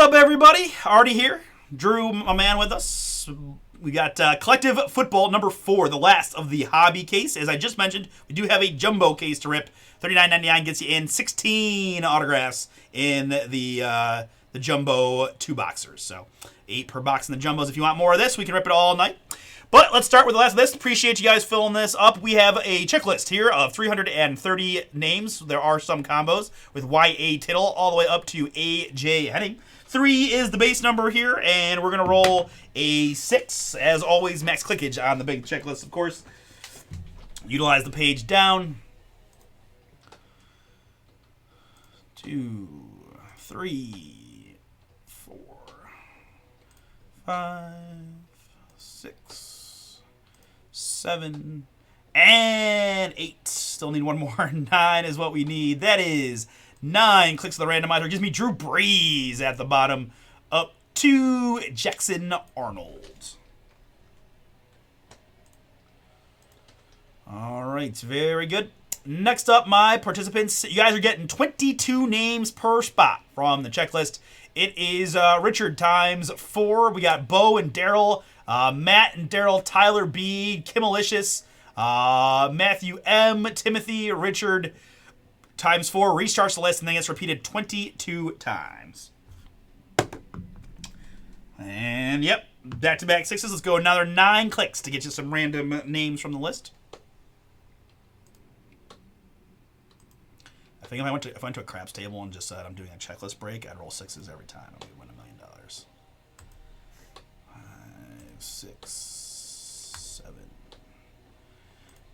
up, everybody? Artie here. Drew, my man, with us. We got Collective Football number 4, the last of the hobby case. As I just mentioned, we do have a jumbo case to rip. $39.99 gets you in 16 autographs in the jumbo 2-boxers. So 8 per box in the jumbos. If you want more of this, we can rip it all night. But let's start with the last of this. Appreciate you guys filling this up. We have a checklist here of 330 names. There are some combos with Y.A. Tittle all the way up to A.J. Henning. 3 is the base number here, and we're going to roll a 6. As always, max clickage on the big checklist, of course. Utilize the page down. 2, 3, 4, 5, 6, 7, and 8. Still need one more. 9 is what we need. That is 9 clicks of the randomizer. Gives me Drew Brees at the bottom, up to Jackson Arnold. All right, very good. Next up, my participants. You guys are getting 22 names per spot from the checklist. It is Richard times 4. We got Bo and Daryl, Matt and Daryl, Tyler B, Kimalicious, Matthew M, Timothy, Richard times 4. Restarts the list and then gets repeated 22 times. And yep, back-to-back 6s. Let's go another 9 clicks to get you some random names from the list. I think if I went to a craps table and just said I'm doing a checklist break, I'd roll 6s every time and we'd win $1 million. 5, 6, 7,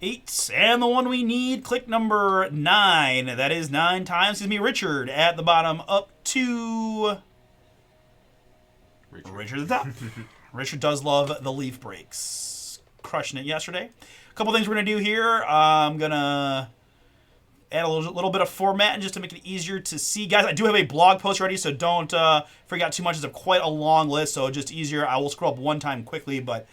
8, and the one we need, click number 9. That is 9 times. Gives me Richard at the bottom, up to Richard at the top. Richard does love the leaf breaks. Crushing it yesterday. A couple things we're gonna do here. I'm gonna add a little bit of formatting just to make it easier to see. Guys, I do have a blog post ready, so don't freak out too much. It's quite a long list, so just easier. I will scroll up one time quickly, but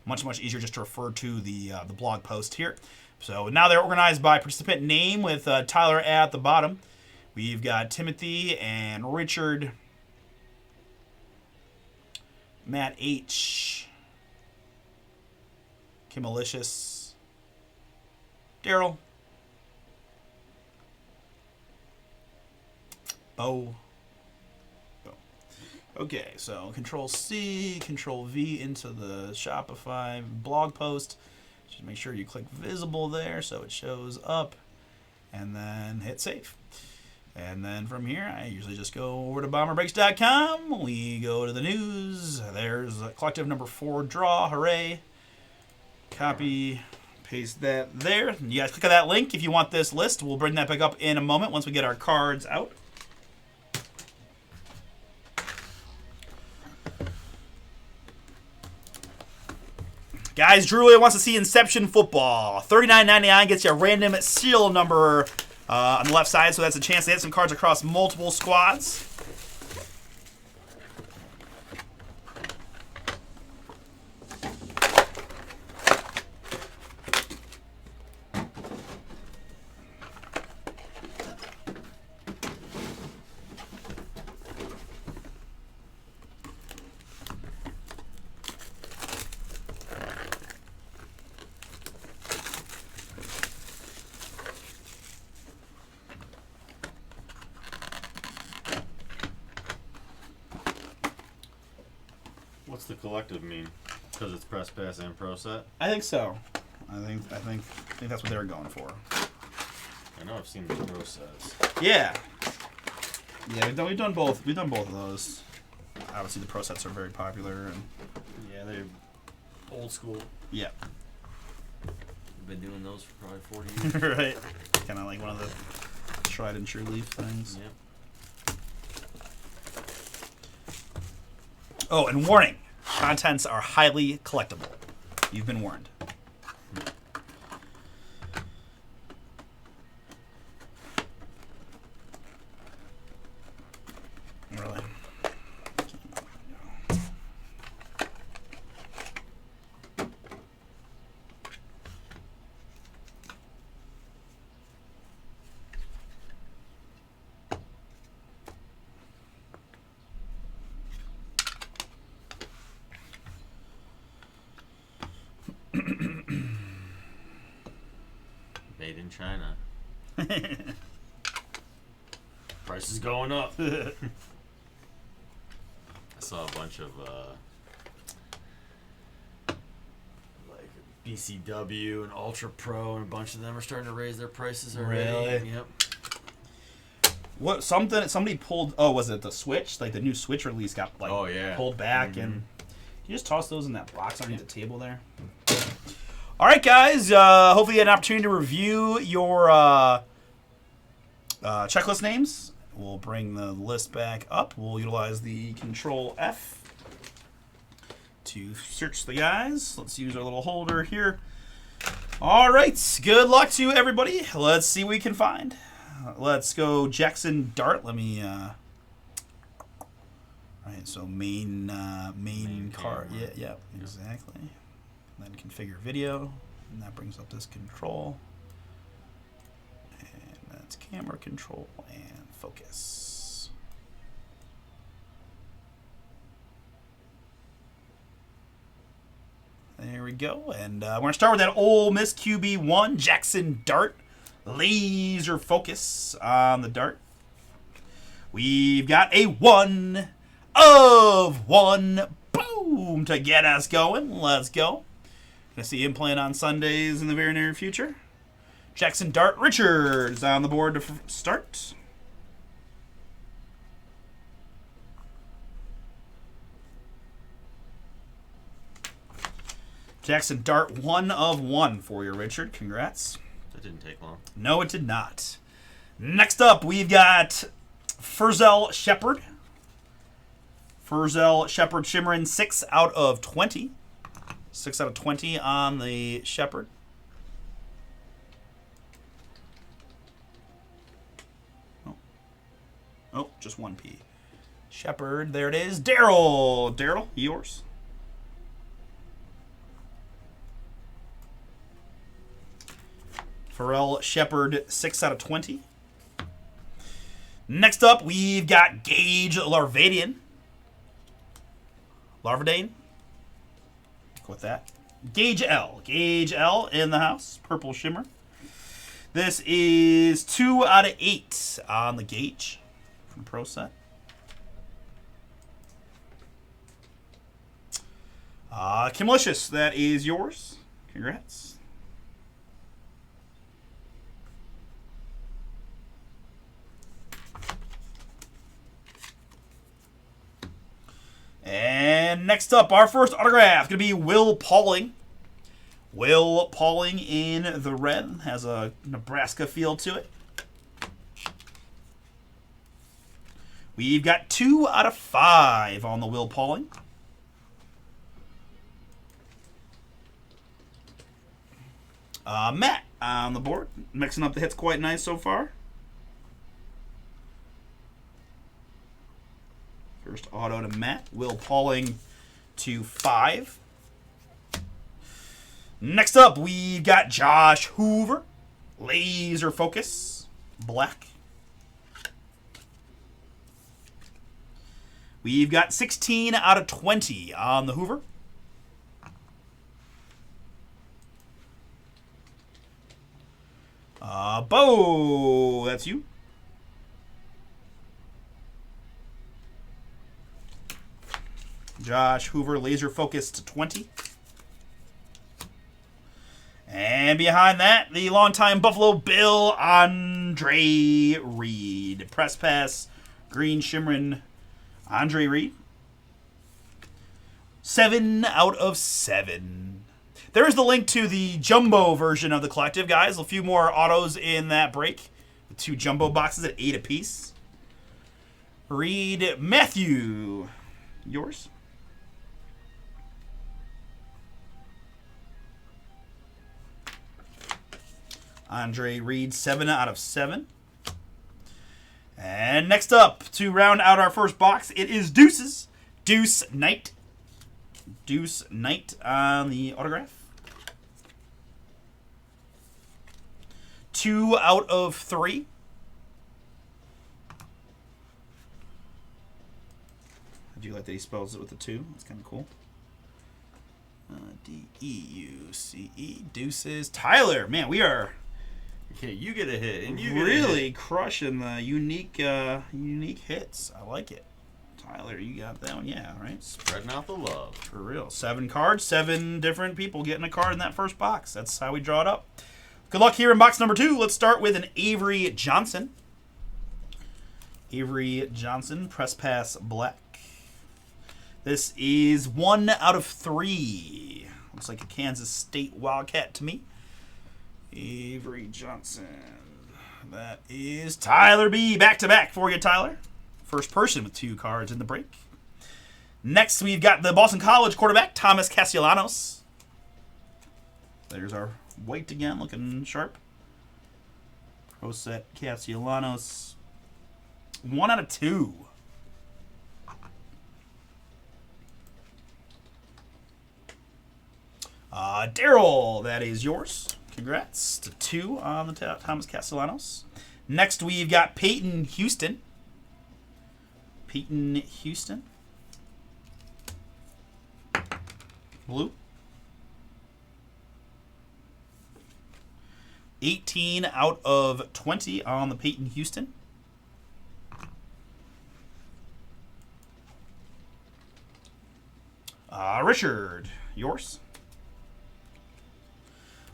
much easier just to refer to the blog post here. So now they're organized by participant name with Tyler at the bottom. We've got Timothy and Richard, Matt H, Kimalicious, Daryl, Bo. Okay, so Control C, Control V into the Shopify blog post. Just make sure you click visible there so it shows up, and then hit save. And then from here, I usually just go over to bomberbreaks.com. We go to the news. There's collective number 4 draw. Hooray. Copy, paste that there. You guys click on that link if you want this list. We'll bring that back up in a moment once we get our cards out. Guys, Drew really wants to see Inception Football. $39.99 gets you a random serial number on the left side, so that's a chance to hit some cards across multiple squads. What's the collective mean? Because it's press pass and pro set? I think so. I think that's what they were going for. I know I've seen the pro sets. Yeah. Yeah, we've done both. We've done both of those. Obviously, the pro sets are very popular, and Yeah, they're old school. yeah, We've been doing those for probably 40 years. right. Kind of like one of the tried and true leaf things. Yep. Oh, and warning: contents are highly collectible. You've been warned. Really? Made in China. Price is going up. I saw a bunch of like BCW and Ultra Pro, and a bunch of them are starting to raise their prices already. Really? Yep. What somebody pulled? Oh, was it the Switch? Like the new Switch release got like pulled back, and you just toss those in that box underneath the table there. All right, guys. Hopefully, you had an opportunity to review your checklist names. We'll bring the list back up. We'll utilize the Control F to search the guys. Let's use our little holder here. All right. Good luck to everybody. Let's see what we can find. Let's go Jackson Dart. Let me. All right. So main card. Yeah. Exactly. And then configure video, and that brings up this control. And that's camera control and focus. There we go. And we're going to start with that Ole Miss QB1, Jackson Dart. Laser focus on the Dart. We've got a 1 of 1. Boom! To get us going. Let's go. Gonna see him playing on Sundays in the very near future. Jackson Dart Richards on the board to start. Jackson Dart 1 of 1 for you, Richard. Congrats. That didn't take long. No, it did not. Next up, we've got Furzel Shepard. Furzel Shepard Shimmerin 6 out of 20. 6 out of 20 on the Shepard. Oh, just one P. Shepard, there it is. Daryl. Daryl, yours. Pharrell Shepard, 6 out of 20. Next up, we've got Gage Larvadian. Larvadane. With that. Gage L. Gage L in the house. Purple Shimmer. This is 2 out of 8 on the Gage from Pro Set. Kimlicious, that is yours. Congrats. And next up, our first autograph going to be Will Pauling. Will Pauling in the red. Has a Nebraska feel to it. We've got 2 out of 5 on the Will Pauling. Matt on the board. Mixing up the hits quite nice so far. First auto to Matt. Will Pauling to 5. Next up, we've got Josh Hoover. Laser focus. Black. We've got 16 out of 20 on the Hoover. Bo, that's you. Josh Hoover, laser focus to 20. And behind that, the longtime Buffalo Bill, Andre Reed. Press pass, green shimmering, Andre Reed. 7 out of 7. There's the link to the jumbo version of the collective, guys. A few more autos in that break. The 2 jumbo boxes at 8 apiece. Reed Matthew. Yours? Andre Reed, 7 out of 7. And next up, to round out our first box, it is Deuces. Deuce Knight. Deuce Knight on the autograph. 2 out of 3. I do like that he spells it with a 2. That's kind of cool. D-E-U-C-E. Deuces. Tyler, man, we are Okay, you get a hit, and you get a really hit. crushing the unique hits. I like it. Tyler, you got that one? Yeah, right? Spreading out the love. For real. 7 cards, 7 different people getting a card in that first box. That's how we draw it up. Good luck here in box number 2. Let's start with an Avery Johnson. Avery Johnson, Press Pass Black. This is 1 out of 3. Looks like a Kansas State Wildcat to me. Avery Johnson. That is Tyler B. Back-to-back for you, Tyler. First person with 2 cards in the break. Next, we've got the Boston College quarterback, Thomas Castellanos. There's our white again, looking sharp. Rosette Castellanos. 1 out of 2. Daryl, that is yours. Congrats to 2 on the Thomas Castellanos. Next, we've got Peyton Houston. Peyton Houston. Blue. 18 out of 20 on the Peyton Houston. Richard, yours.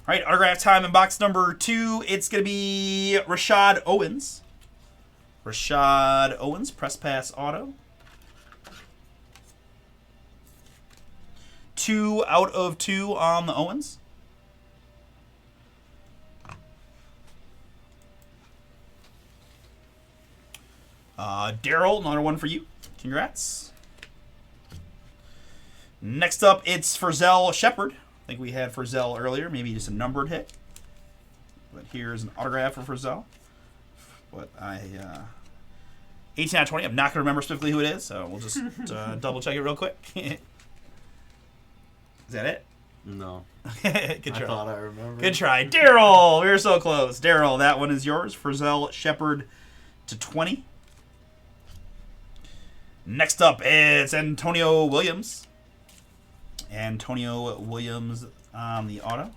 All right, autograph time in box number 2. It's going to be Rashad Owens. Rashad Owens, Press Pass Auto. 2 out of 2 on the Owens. Daryl, another one for you. Congrats. Next up, it's Frizell Shepard. I think we had Frizell earlier, maybe just a numbered hit. But here's an autograph for Frizell. But 18 out of 20. I'm not going to remember specifically who it is, so we'll just double check it real quick. Is that it? No. Good try. I thought I remembered. Good try. Daryl, we were so close. Daryl, that one is yours. Frizell Shepard to 20. Next up, it's Antonio Williams. Antonio Williams on the auto.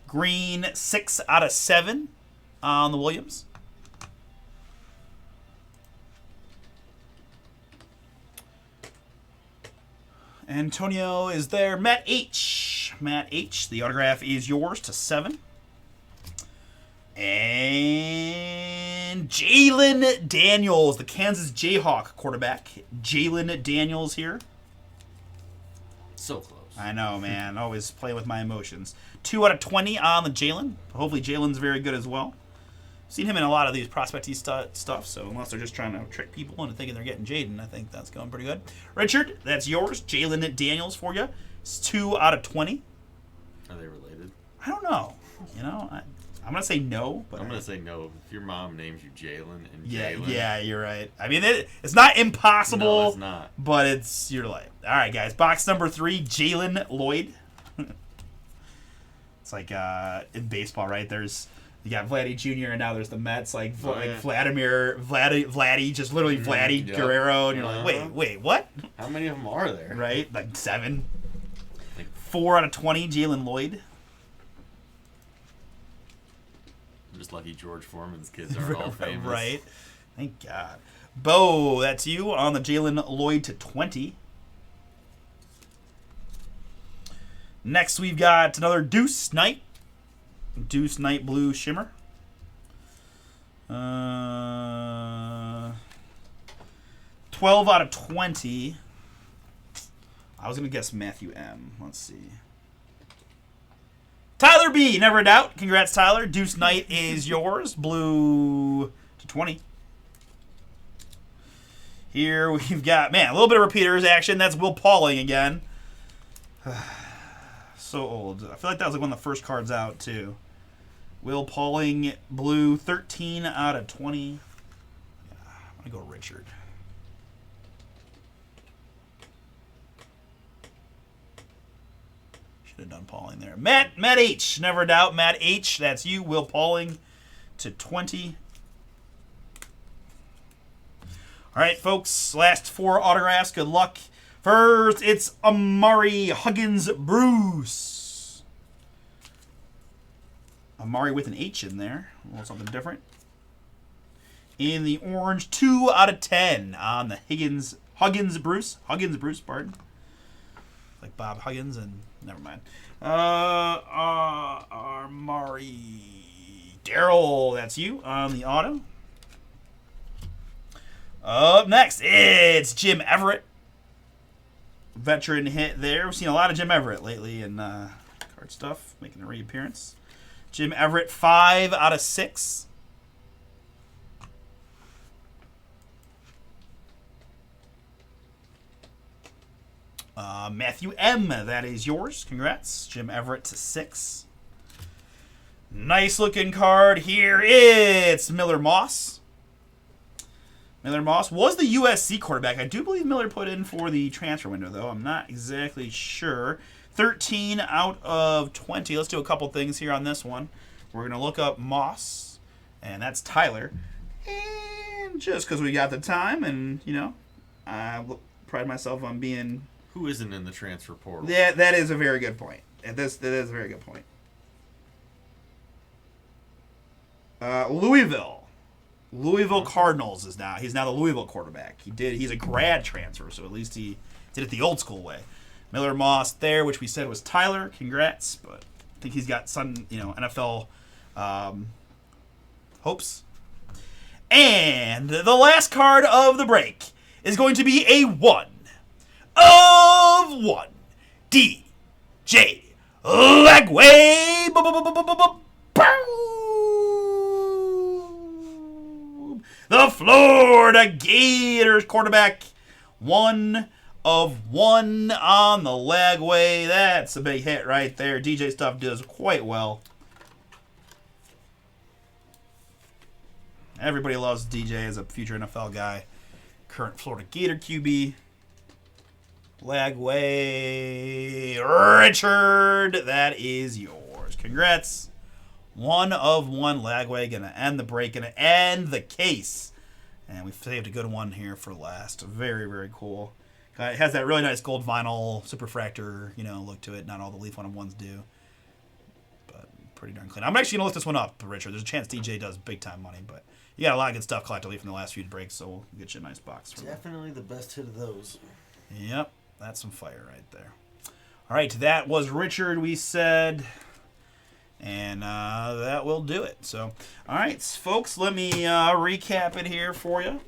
Green, 6 out of 7 on the Williams. Antonio is there. Matt H. Matt H. The autograph is yours to 7. And Jalen Daniels, the Kansas Jayhawk quarterback. Jalen Daniels here. So close. I know, man. Always play with my emotions. 2 out of 20 on the Jalen. Hopefully Jalen's very good as well. Seen him in a lot of these prospecty stuff, so unless they're just trying to trick people into thinking they're getting Jaden, I think that's going pretty good. Richard, that's yours. Jalen Daniels for you. It's 2 out of 20. Are they related? I don't know. You know, I'm going to say no. But I'm going to say no. If your mom names you Jalen and yeah, Jalen. Yeah, you're right. I mean, it's not impossible. No, it's not. But you're like, all right, guys. Box number 3, Jalen Lloyd. It's like in baseball, right? You got Vladdy Jr. and now there's the Mets, like Vladdy, just literally Vladdy Guerrero, and you're like, wait, what? How many of them are there? Right, like 7. 4 out of 20, Jalen Lloyd. I'm just lucky George Foreman's kids are all famous. Right, thank God. Bo, that's you on the Jalen Lloyd to 20. Next, we've got another Deuce Knight. Deuce Knight Blue Shimmer. 12 out of 20. I was going to guess Matthew M. Let's see. Tyler B. Never a doubt. Congrats, Tyler. Deuce Knight is yours. Blue to 20. Here we've got, man, a little bit of repeaters action. That's Will Pauling again. So old. I feel like that was like one of the first cards out, too. Will Pauling, blue, 13 out of 20. Yeah, I'm going to go Richard. Should have done Pauling there. Matt H. Never a doubt. Matt H. That's you. Will Pauling to 20. All right, folks. Last 4 autographs. Good luck. First, it's Amari Huggins Bruce. Amari with an H in there. A little something different. In the orange, 2 out of 10 on the Huggins Bruce, pardon. Like Bob Huggins and never mind. Amari Daryl, that's you on the auto. Up next, it's Jim Everett. Veteran hit there. We've seen a lot of Jim Everett lately in card stuff, making a reappearance. Jim Everett, 5 out of 6. Matthew M., that is yours. Congrats. Jim Everett to 6. Nice looking card here. It's Miller Moss. Miller Moss was the USC quarterback. I do believe Miller put in for the transfer window, though. I'm not exactly sure. 13 out of 20. Let's do a couple things here on this one. We're going to look up Moss, and that's Tyler. And just because we got the time, and, you know, I pride myself on being... Who isn't in the transfer portal? Yeah, that is a very good point. That is a very good point. Louisville Cardinals he's now the Louisville quarterback. He's a grad transfer, so at least he did it the old school way. Miller Moss there, which we said was Tyler. Congrats, but I think he's got some, NFL hopes. And the last card of the break is going to be a 1 of 1 DJ Lagway. The Florida Gators quarterback. 1 of 1 on the Lagway. That's a big hit right there. DJ stuff does quite well. Everybody loves DJ as a future NFL guy. Current Florida Gator QB. Lagway. Richard, that is yours. Congrats. 1 of 1 Lagway. Going to end the break. Going to end the case. And we've saved a good one here for last. Very, very cool. It has that really nice gold vinyl superfractor, look to it. Not all the Leaf 1-of-1s do. But pretty darn clean. I'm actually going to look this one up, Richard. There's a chance DJ does big time money, but you got a lot of good stuff collectively from the last few breaks, so we'll get you a nice box. Definitely the best hit of those. Yep, that's some fire right there. All right, that was Richard, we said, and that will do it. So, all right, folks, let me recap it here for you.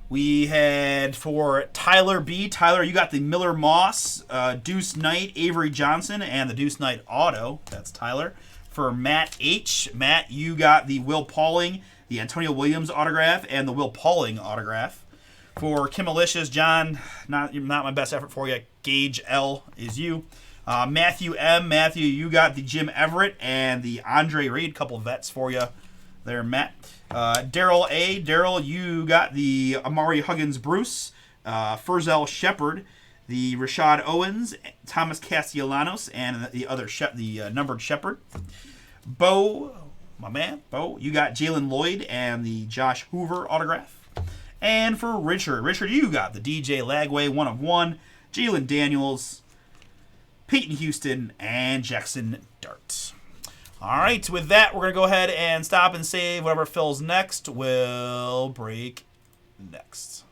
We had for Tyler B. Tyler, you got the Miller Moss, Deuce Knight, Avery Johnson, and the Deuce Knight Auto. That's Tyler. For Matt H. Matt, you got the Will Pauling, the Antonio Williams autograph, and the Will Pauling autograph. For Kim Alicious, John, not my best effort for you. Gage L. is you. Matthew M. Matthew, you got the Jim Everett and the Andre Reed. Couple vets for you there, Matt. Daryl A. Daryl, you got the Amari Huggins Bruce, Furzell Shepard, the Rashad Owens, Thomas Castellanos, and the other numbered Shepard. Bo, my man, Bo, you got Jalen Lloyd and the Josh Hoover autograph. And for Richard, you got the DJ Lagway 1 of 1, Jalen Daniels, Peyton Houston, and Jackson Dart. All right, with that, we're going to go ahead and stop and save whatever fills next. We'll break next.